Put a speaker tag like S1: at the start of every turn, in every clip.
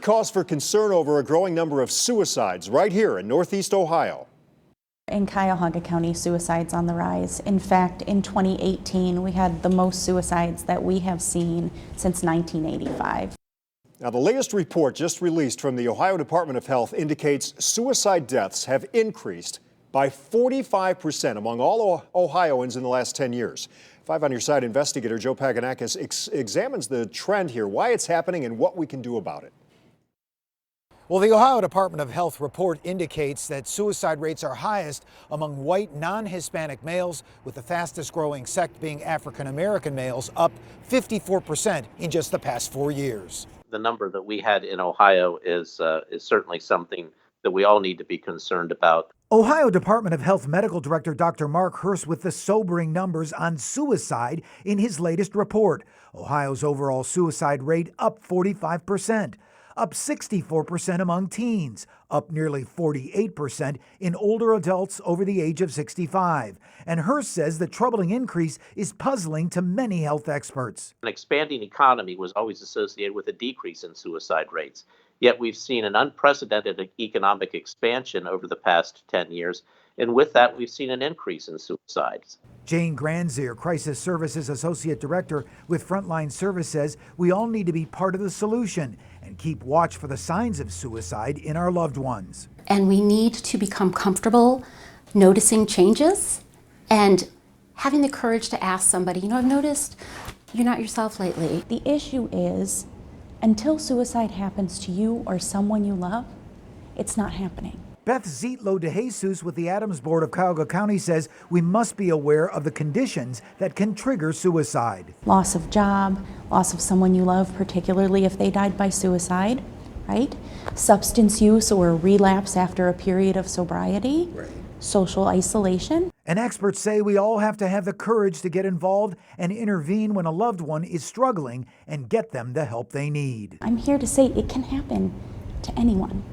S1: cause for concern over a growing number of suicides right here in Northeast Ohio.
S2: In Cuyahoga County, suicides on the rise. In fact, in 2018, we had the most suicides that we have seen since 1985.
S1: Now, the latest report just released from the Ohio Department of Health indicates suicide deaths have increased by 45% among all Ohioans in the last 10 years. 5 on Your Side investigator Joe Paganakis examines the trend here, why it's happening, and what we can do about it.
S3: Well, the Ohio Department of Health report indicates that suicide rates are highest among white non-Hispanic males, with the fastest growing sect being African American males, up 54% in just the past 4 years.
S4: The number that we had in Ohio is certainly something that we all need to be concerned about.
S3: Ohio Department of Health Medical Director Dr. Mark Hurst with the sobering numbers on suicide in his latest report. Ohio's overall suicide rate up 45%, up 64% among teens, up nearly 48% in older adults over the age of 65. And Hurst says the troubling increase is puzzling to many health experts.
S4: An expanding economy was always associated with a decrease in suicide rates. Yet we've seen an unprecedented economic expansion over the past 10 years, and with that, we've seen an increase in suicides.
S3: Jane Granzier, Crisis Services Associate Director with Frontline Service, says we all need to be part of the solution and keep watch for the signs of suicide in our loved ones.
S5: And we need to become comfortable noticing changes and having the courage to ask somebody, I've noticed you're not yourself lately.
S2: The issue is, until suicide happens to you or someone you love, it's not happening.
S3: Beth Zietlow de Jesus with the Adams Board of Cuyahoga County says we must be aware of the conditions that can trigger suicide.
S2: Loss of job, loss of someone you love, particularly if they died by suicide, right? Substance use or relapse after a period of sobriety, right. Social isolation.
S3: And experts say we all have to have the courage to get involved and intervene when a loved one is struggling and get them the help they need.
S2: I'm here to say it can happen to anyone.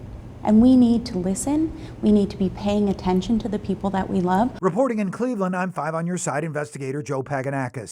S2: And we need to listen. We need to be paying attention to the people that we love.
S3: Reporting in Cleveland, I'm 5 on Your Side investigator Joe Paganakis.